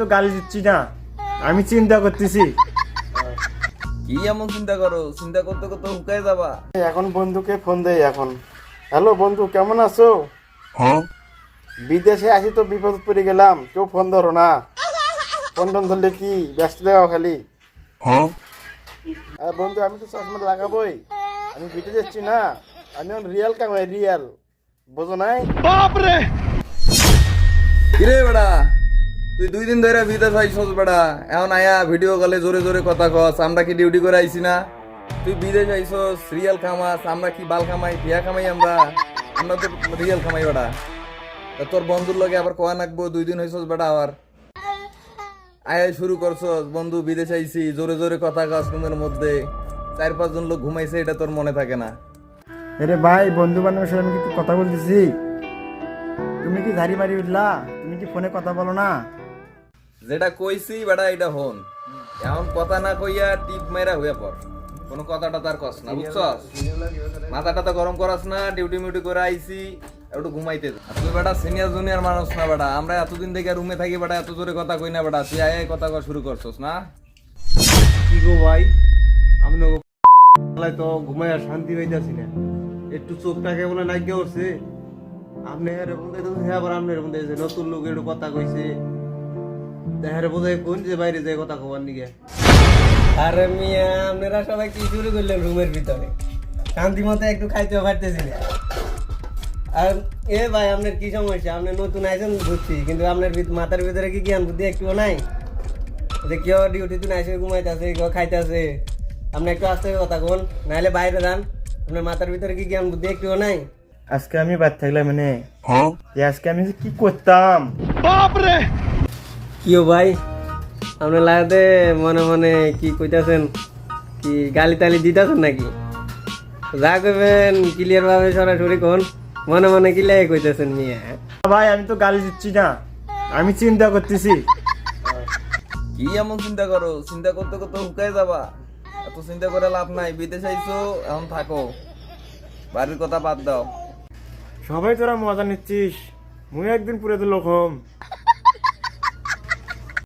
তো গালি দিচ্ছি না, আমি চিন্তা করতেছি। কি এমন চিন্তা করো? চিন্তা করতে করতে হুকায় যাবা। এখন বন্ধুকে ফোন দেই এখন। হ্যালো বন্ধু, কেমন আছো? বিদেশে আছি তো বিপদ পড়ে গেলাম, কেউ ফোন ধরো না। ফোন টোন ধরলে কি ব্যস্ত দেওয়া খালি। বন্ধু আমি তো চশমা লাগাবোই, আমি বিদেশে যাচ্ছি না, আমি এখন রিয়াল কামাই, রিয়াল বোঝো নাই? কিরে বেড়া, তুই 2 দিন ধরে বিদেশ আইসস বেড়া, এখন আয়া ভিডিও কলে জোরে জোরে কথা কস। আমরা কি ডিউটি করে আইছি না? তুই বিদেশ আইসস, রিয়াল খামাস, আমরা কি বাল খামাই, টিয়া খামাই? আমরা আমরা তো রিয়াল খামাই বেড়া। তা তোর বন্ধুর লগে আবার কয়া নাকবো 2 দিন হইছস বেড়া, আবার আয়া শুরু করছস বন্ধু বিদেশ আইছি, জোরে জোরে কথা কস। রুমের মধ্যে 4-5 জন লোক ঘুমাইছে, এটা তোর মনে থাকে না? আরে ভাই, বন্ধু বান্ধবের সাথে আমি কি কথা বলতেছি? তুমি কি ঝাড়ি মারি উঠলা? তুমি কি ফোনে কথা বলো না? যেটা কইছি বেড়া এটা হন, এমন কথা না কইয়া টিপ মেরা হইয়া পর। কোনো কথাটা তার কস না, বুঝছস? মাথাটা তো গরম করাস না, ডিউটি মিউটি করে আইছি, একটু ঘুমাইতে দে। আর তুই বেটা সিনিয়র জুনিয়র মানুষ না বেটা, আমরা এতদিন থেকে রুমে থাকি বেটা, এত জোরে কথা কই না বেটা, তুই আয় কথা কওয়া শুরু করছস না? কি গো ভাই, আপনার তো ঘুমায় আর শান্তি পাইতেছি না। একটু চোখটাকে বলে নাইকে উঠছে। আপনি হেরে বলতে হ্যাঁ, আবার আপনার বলতে নতুন লোক একটু কথা কইছে, হেরে বোঝাই কোন যে বাইরে যায় কথা কবার নিগে। আরে মিয়া, আপনারা সবাই কি শুরু করলেন রুমের ভিতরে? শান্তি মতো একটু খাইতেও পারতেছি না। আর এ ভাই, আপনার কি সমস্যা? আপনি নতুন আইছেন বুঝছি, কিন্তু আপনার মাথার ভিতরে কি জ্ঞান বুদ্ধি একটুও নাই? যে কেউ ডিউটিতে আইসে ঘুমাইতেছে, কেউ খাইতেছে, আপনি একটু আস্তে কথা কোন, নাহলে বাইরে যান। আপনার মাথার ভিতরে কি জ্ঞান বুদ্ধি একটুও নাই? আজকে আমি বাদ থাকলাম মানে যে আজকে আমি যে কি করতাম। কিও ভাই, আপনার লাগাতে মনে মনে কি কইতাছেন? কি গালি টালি দিতেছেন নাকি? যা কইবেন ক্লিয়ার ভাবে সরাসরি কোন, মনে মনে কি লেগে কইতেছেন মিয়া? ভাই আমি তো গালি দিচ্ছি না, আমি চিন্তা করতেছি। কি এমন চিন্তা করো? চিন্তা করতে করতে হুকায় যাবা। এত চিন্তা করে লাভ নাই, বিদেশ আইছো, এখন থাকো, বাড়ির কথা বাদ দাও। সবাই তোরা মজা নিচ্ছিস, মুই একদিন পুরে তো লোক হম।